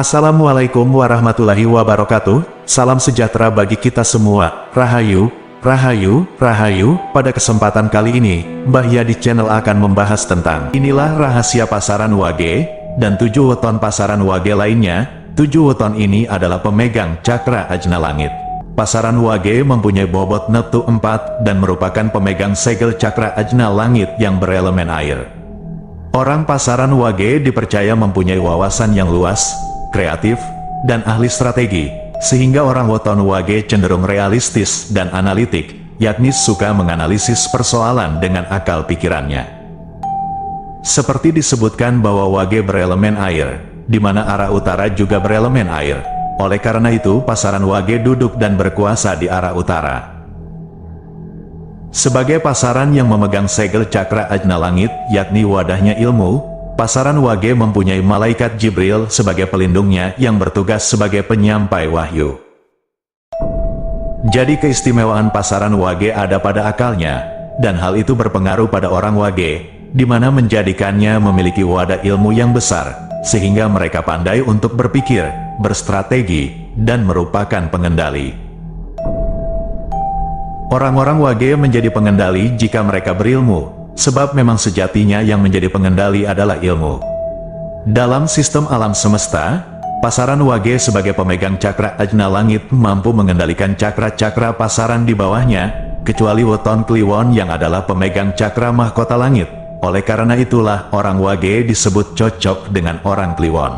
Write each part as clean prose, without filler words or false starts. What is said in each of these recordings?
Assalamualaikum warahmatullahi wabarakatuh, salam sejahtera bagi kita semua, Rahayu, Rahayu, Rahayu. Pada kesempatan kali ini, Mbah Yadi Channel akan membahas tentang inilah rahasia pasaran Wage, dan 7 weton pasaran Wage lainnya. 7 weton ini adalah pemegang cakra ajna langit. Pasaran Wage mempunyai bobot neptu 4 dan merupakan pemegang segel cakra ajna langit yang berelemen air. Orang pasaran Wage dipercaya mempunyai wawasan yang luas, kreatif, dan ahli strategi, sehingga orang weton Wage cenderung realistis dan analitik, yakni suka menganalisis persoalan dengan akal pikirannya. Seperti disebutkan bahwa Wage berelemen air, di mana arah utara juga berelemen air. Oleh karena itu, pasaran Wage duduk dan berkuasa di arah utara. Sebagai pasaran yang memegang segel cakra ajna langit, yakni wadahnya ilmu, pasaran Wage mempunyai malaikat Jibril sebagai pelindungnya yang bertugas sebagai penyampai wahyu. Jadi keistimewaan pasaran Wage ada pada akalnya, dan hal itu berpengaruh pada orang Wage, di mana menjadikannya memiliki wadah ilmu yang besar, sehingga mereka pandai untuk berpikir, berstrategi, dan merupakan pengendali. Orang-orang Wage menjadi pengendali jika mereka berilmu, sebab memang sejatinya yang menjadi pengendali adalah ilmu. Dalam sistem alam semesta, pasaran Wage sebagai pemegang cakra ajna langit mampu mengendalikan cakra-cakra pasaran di bawahnya, kecuali weton Kliwon yang adalah pemegang cakra mahkota langit. Oleh karena itulah orang Wage disebut cocok dengan orang Kliwon.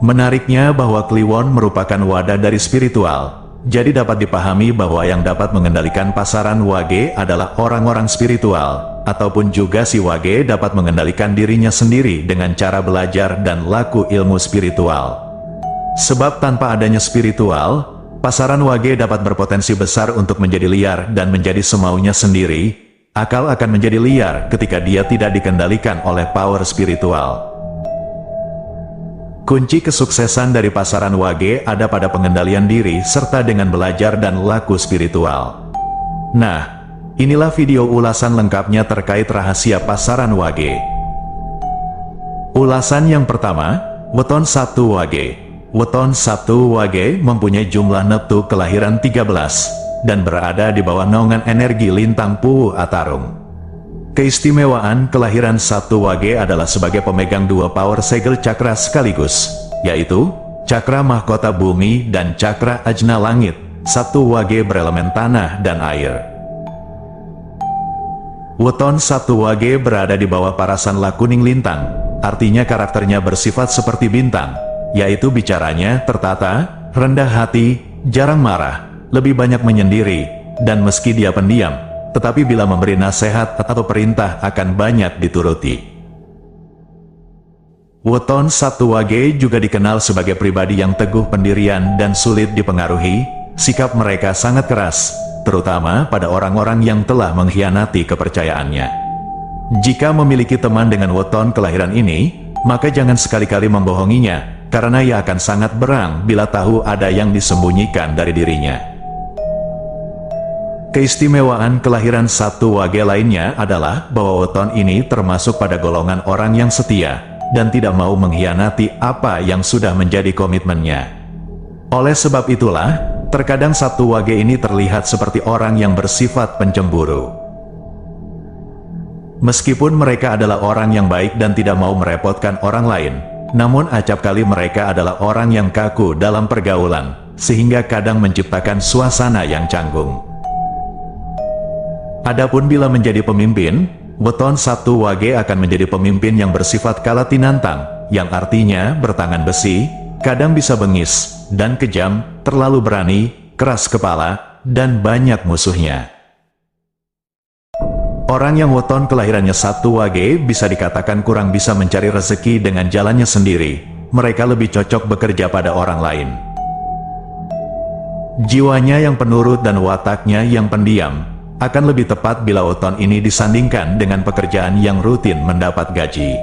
Menariknya bahwa Kliwon merupakan wadah dari spiritual. Jadi dapat dipahami bahwa yang dapat mengendalikan pasaran Wage adalah orang-orang spiritual, ataupun juga si Wage dapat mengendalikan dirinya sendiri dengan cara belajar dan laku ilmu spiritual. Sebab tanpa adanya spiritual, pasaran Wage dapat berpotensi besar untuk menjadi liar dan menjadi semaunya sendiri. Akal akan menjadi liar ketika dia tidak dikendalikan oleh power spiritual. Kunci kesuksesan dari pasaran Wage ada pada pengendalian diri serta dengan belajar dan laku spiritual. Nah, inilah video ulasan lengkapnya terkait rahasia pasaran Wage. Ulasan yang pertama, weton 1 Wage. Weton 1 Wage mempunyai jumlah neptu kelahiran 13, dan berada di bawah naungan energi lintang Puwu Atarung. Keistimewaan kelahiran 1 Wage adalah sebagai pemegang 2 power segel cakra sekaligus, yaitu cakra mahkota bumi dan cakra ajna langit. 1 Wage berelemen tanah dan air. Weton 1 Wage berada di bawah parasan lakuning lintang, artinya karakternya bersifat seperti bintang, yaitu bicaranya tertata, rendah hati, jarang marah, lebih banyak menyendiri, dan meski dia pendiam, tetapi bila memberi nasihat atau perintah akan banyak dituruti. Weton 1 Wage juga dikenal sebagai pribadi yang teguh pendirian dan sulit dipengaruhi. Sikap mereka sangat keras, terutama pada orang-orang yang telah mengkhianati kepercayaannya. Jika memiliki teman dengan weton kelahiran ini, maka jangan sekali-kali membohonginya, karena ia akan sangat berang bila tahu ada yang disembunyikan dari dirinya. Keistimewaan kelahiran 1 Wage lainnya adalah bahwa weton ini termasuk pada golongan orang yang setia, dan tidak mau mengkhianati apa yang sudah menjadi komitmennya. Oleh sebab itulah, terkadang 1 Wage ini terlihat seperti orang yang bersifat pencemburu. Meskipun mereka adalah orang yang baik dan tidak mau merepotkan orang lain, namun acap kali mereka adalah orang yang kaku dalam pergaulan, sehingga kadang menciptakan suasana yang canggung. Adapun bila menjadi pemimpin, weton 1 Wage akan menjadi pemimpin yang bersifat kalatinantang, yang artinya bertangan besi, kadang bisa bengis, dan kejam, terlalu berani, keras kepala, dan banyak musuhnya. Orang yang weton kelahirannya 1 Wage bisa dikatakan kurang bisa mencari rezeki dengan jalannya sendiri, mereka lebih cocok bekerja pada orang lain. Jiwanya yang penurut dan wataknya yang pendiam, akan lebih tepat bila weton ini disandingkan dengan pekerjaan yang rutin mendapat gaji.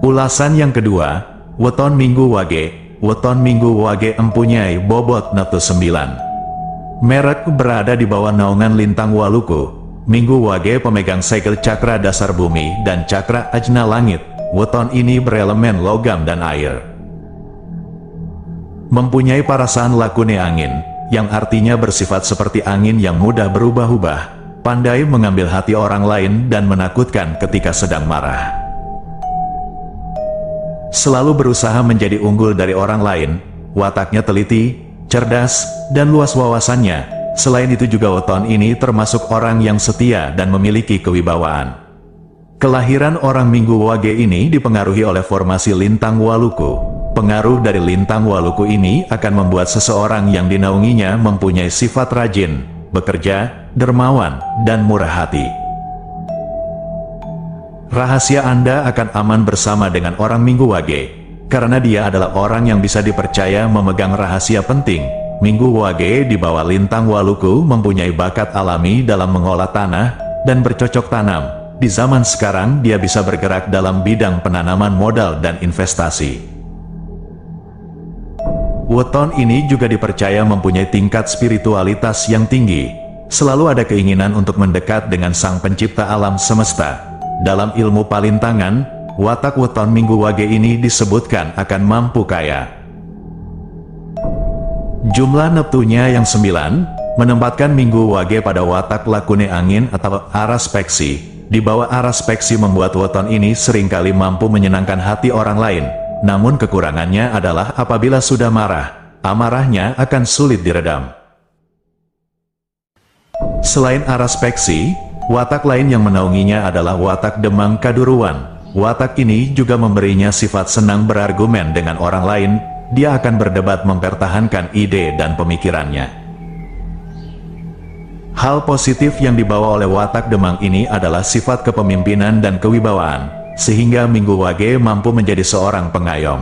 Ulasan yang kedua, weton Minggu Wage. Weton Minggu Wage mempunyai bobot neptu 9. Merek berada di bawah naungan lintang Waluku. Minggu Wage pemegang segel cakra dasar bumi dan cakra ajna langit. weton ini berelemen logam dan air. Mempunyai parasaan lakune angin, yang artinya bersifat seperti angin yang mudah berubah-ubah, pandai mengambil hati orang lain dan menakutkan ketika sedang marah. Selalu berusaha menjadi unggul dari orang lain, wataknya teliti, cerdas, dan luas wawasannya. Selain itu juga weton ini termasuk orang yang setia dan memiliki kewibawaan. Kelahiran orang Minggu Wage ini dipengaruhi oleh formasi lintang Waluku. Pengaruh dari lintang Waluku ini akan membuat seseorang yang dinaunginya mempunyai sifat rajin, bekerja, dermawan, dan murah hati. Rahasia Anda akan aman bersama dengan orang Minggu Wage, karena dia adalah orang yang bisa dipercaya memegang rahasia penting. Minggu Wage di bawah lintang Waluku mempunyai bakat alami dalam mengolah tanah dan bercocok tanam. Di zaman sekarang dia bisa bergerak dalam bidang penanaman modal dan investasi. Weton ini juga dipercaya mempunyai tingkat spiritualitas yang tinggi. Selalu ada keinginan untuk mendekat dengan Sang Pencipta alam semesta. Dalam ilmu palintangan, watak weton Minggu Wage ini disebutkan akan mampu kaya. Jumlah neptunya yang 9, menempatkan Minggu Wage pada watak lakune angin atau aras peksi. Di bawah aras peksi membuat weton ini seringkali mampu menyenangkan hati orang lain. Namun kekurangannya adalah apabila sudah marah, amarahnya akan sulit diredam. Selain aras peksi, watak lain yang menaunginya adalah watak Demang Kaduruan. Watak ini juga memberinya sifat senang berargumen dengan orang lain. Dia akan berdebat mempertahankan ide dan pemikirannya. Hal positif yang dibawa oleh watak Demang ini adalah sifat kepemimpinan dan kewibawaan, sehingga Minggu Wage mampu menjadi seorang pengayom.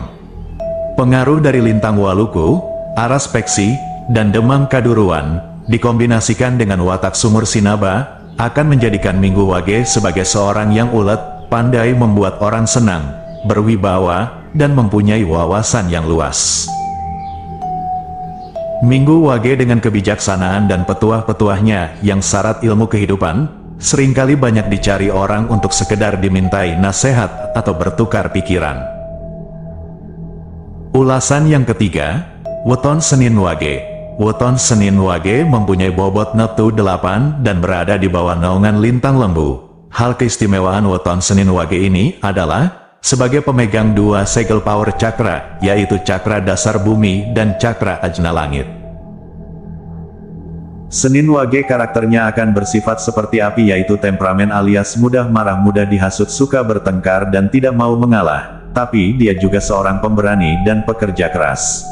Pengaruh dari lintang Waluku, aras peksi, dan Demang Kaduruan dikombinasikan dengan watak Sumur Sinaba akan menjadikan Minggu Wage sebagai seorang yang ulet, pandai membuat orang senang, berwibawa, dan mempunyai wawasan yang luas. Minggu Wage dengan kebijaksanaan dan petuah-petuahnya yang syarat ilmu kehidupan, seringkali banyak dicari orang untuk sekedar dimintai nasihat atau bertukar pikiran. Ulasan yang ketiga, weton Senin Wage. Weton Senin Wage mempunyai bobot neptu 8 dan berada di bawah naungan lintang Lembu. Hal keistimewaan weton Senin Wage ini adalah sebagai pemegang dua segel power cakra, yaitu cakra dasar bumi dan cakra ajna langit. Senin Wage karakternya akan bersifat seperti api, yaitu temperamen alias mudah marah, mudah dihasut, suka bertengkar dan tidak mau mengalah. Tapi dia juga seorang pemberani dan pekerja keras.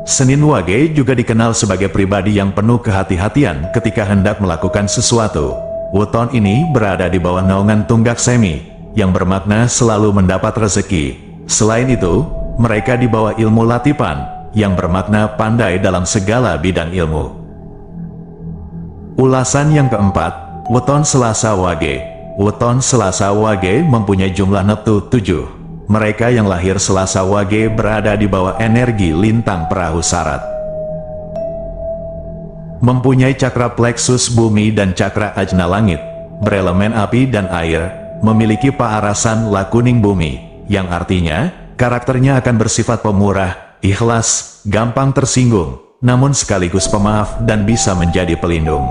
Senin Wage juga dikenal sebagai pribadi yang penuh kehati-hatian ketika hendak melakukan sesuatu. Weton ini berada di bawah naungan Tunggak Semi, yang bermakna selalu mendapat rezeki. Selain itu, mereka di bawah ilmu Latipan, yang bermakna pandai dalam segala bidang ilmu. Ulasan yang keempat, weton Selasa Wage. Weton Selasa Wage mempunyai jumlah neptu 7. Mereka yang lahir Selasa Wage berada di bawah energi lintang perahu Sarat. Mempunyai cakra pleksus bumi dan cakra ajna langit, berelemen api dan air, memiliki paarasan lakuning bumi, yang artinya, karakternya akan bersifat pemurah, ikhlas, gampang tersinggung, namun sekaligus pemaaf dan bisa menjadi pelindung.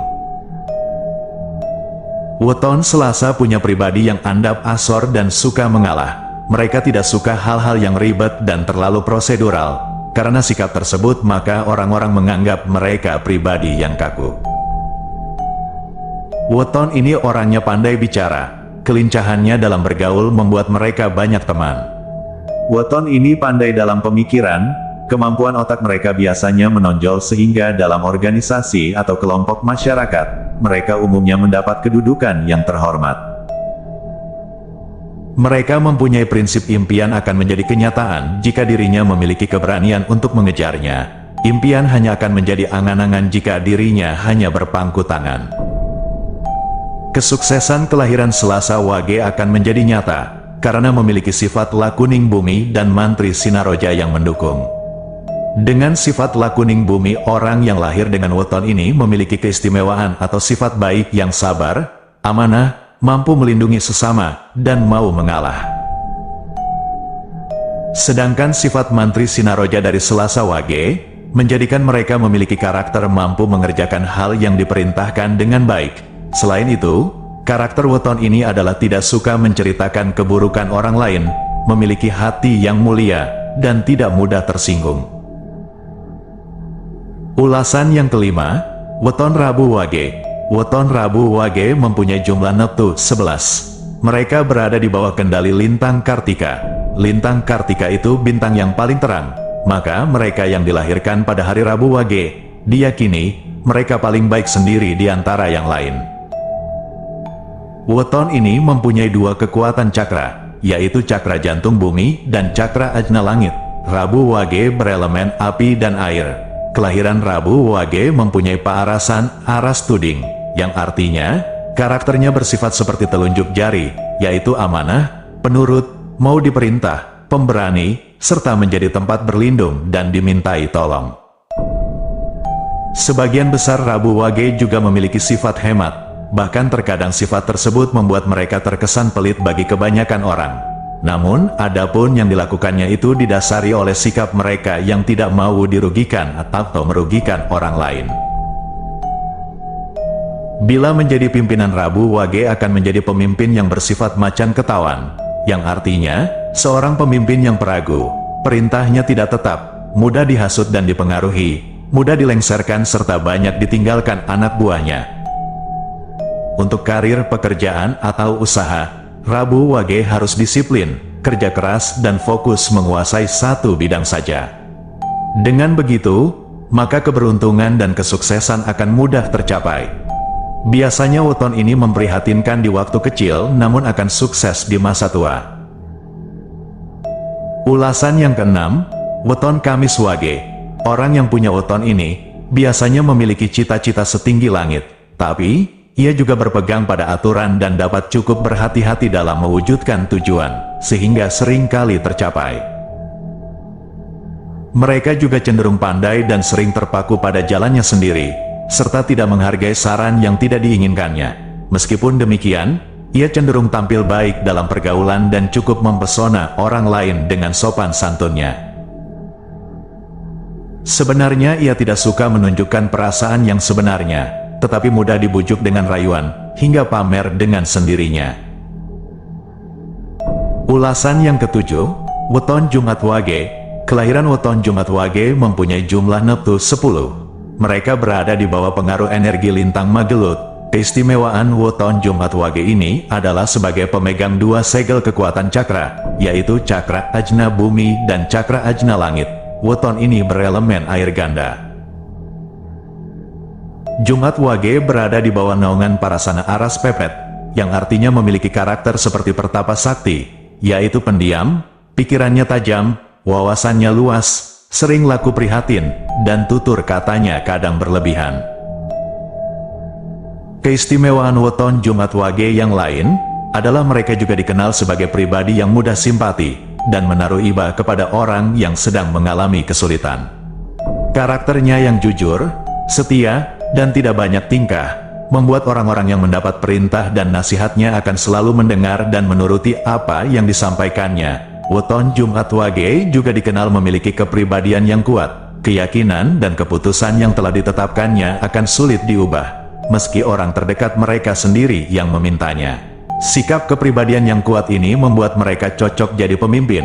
Weton Selasa punya pribadi yang andap asor dan suka mengalah. Mereka tidak suka hal-hal yang ribet dan terlalu prosedural. Karena sikap tersebut, maka orang-orang menganggap mereka pribadi yang kaku. Weton ini orangnya pandai bicara. Kelincahannya dalam bergaul membuat mereka banyak teman. Weton ini pandai dalam pemikiran. Kemampuan otak mereka biasanya menonjol sehingga dalam organisasi atau kelompok masyarakat, mereka umumnya mendapat kedudukan yang terhormat. Mereka mempunyai prinsip impian akan menjadi kenyataan jika dirinya memiliki keberanian untuk mengejarnya. Impian hanya akan menjadi angan-angan jika dirinya hanya berpangku tangan. Kesuksesan kelahiran Selasa Wage akan menjadi nyata, karena memiliki sifat lakuning bumi dan mantri Sinaroja yang mendukung. Dengan sifat lakuning bumi, orang yang lahir dengan weton ini memiliki keistimewaan atau sifat baik yang sabar, amanah, mampu melindungi sesama, dan mau mengalah. Sedangkan sifat mantri Sinaroja dari Selasa Wage, menjadikan mereka memiliki karakter mampu mengerjakan hal yang diperintahkan dengan baik. Selain itu, karakter weton ini adalah tidak suka menceritakan keburukan orang lain, memiliki hati yang mulia, dan tidak mudah tersinggung. Ulasan yang kelima, weton Rabu Wage. Weton Rabu Wage mempunyai jumlah neptu 11. Mereka berada di bawah kendali Lintang Kartika. Lintang Kartika itu bintang yang paling terang, maka mereka yang dilahirkan pada hari Rabu Wage, diyakini mereka paling baik sendiri di antara yang lain. Weton ini mempunyai dua kekuatan cakra, yaitu cakra jantung bumi dan cakra ajna langit. Rabu Wage berelemen api dan air. Kelahiran Rabu Wage mempunyai paarasan aras tuding, yang artinya karakternya bersifat seperti telunjuk jari, yaitu amanah, penurut, mau diperintah, pemberani, serta menjadi tempat berlindung dan dimintai tolong. Sebagian besar Rabu Wage juga memiliki sifat hemat. Bahkan terkadang sifat tersebut membuat mereka terkesan pelit bagi kebanyakan orang. Namun, adapun yang dilakukannya itu didasari oleh sikap mereka yang tidak mau dirugikan atau merugikan orang lain. Bila menjadi pimpinan Rabu Wage akan menjadi pemimpin yang bersifat macan ketawan, yang artinya, seorang pemimpin yang peragu, perintahnya tidak tetap, mudah dihasut dan dipengaruhi, mudah dilengsarkan serta banyak ditinggalkan anak buahnya. Untuk karir, pekerjaan, atau usaha, Rabu Wage harus disiplin, kerja keras, dan fokus menguasai satu bidang saja. Dengan begitu, maka keberuntungan dan kesuksesan akan mudah tercapai. Biasanya weton ini memprihatinkan di waktu kecil, namun akan sukses di masa tua. Ulasan yang keenam, weton Kamis Wage. Orang yang punya weton ini, biasanya memiliki cita-cita setinggi langit, tapi ia juga berpegang pada aturan dan dapat cukup berhati-hati dalam mewujudkan tujuan, sehingga sering kali tercapai. Mereka juga cenderung pandai dan sering terpaku pada jalannya sendiri, serta tidak menghargai saran yang tidak diinginkannya. Meskipun demikian, ia cenderung tampil baik dalam pergaulan dan cukup mempesona orang lain dengan sopan santunnya. Sebenarnya ia tidak suka menunjukkan perasaan yang sebenarnya, tetapi mudah dibujuk dengan rayuan, hingga pamer dengan sendirinya. Ulasan yang ketujuh, weton Jumat Wage. Kelahiran weton Jumat Wage mempunyai jumlah neptu 10. Mereka berada di bawah pengaruh energi lintang Magelut. Keistimewaan weton Jumat Wage ini adalah sebagai pemegang dua segel kekuatan cakra, yaitu cakra ajna bumi dan cakra ajna langit. Weton ini berelemen air ganda. Jumat Wage berada di bawah naungan Parasana Aras Pepet, yang artinya memiliki karakter seperti Pertapa Sakti, yaitu pendiam, pikirannya tajam, wawasannya luas, sering laku prihatin, dan tutur katanya kadang berlebihan. Keistimewaan weton Jumat Wage yang lain, adalah mereka juga dikenal sebagai pribadi yang mudah simpati, dan menaruh iba kepada orang yang sedang mengalami kesulitan. Karakternya yang jujur, setia, dan tidak banyak tingkah, membuat orang-orang yang mendapat perintah dan nasihatnya akan selalu mendengar dan menuruti apa yang disampaikannya. Weton Jumat Wage juga dikenal memiliki kepribadian yang kuat, keyakinan dan keputusan yang telah ditetapkannya akan sulit diubah, meski orang terdekat mereka sendiri yang memintanya. Sikap kepribadian yang kuat ini membuat mereka cocok jadi pemimpin,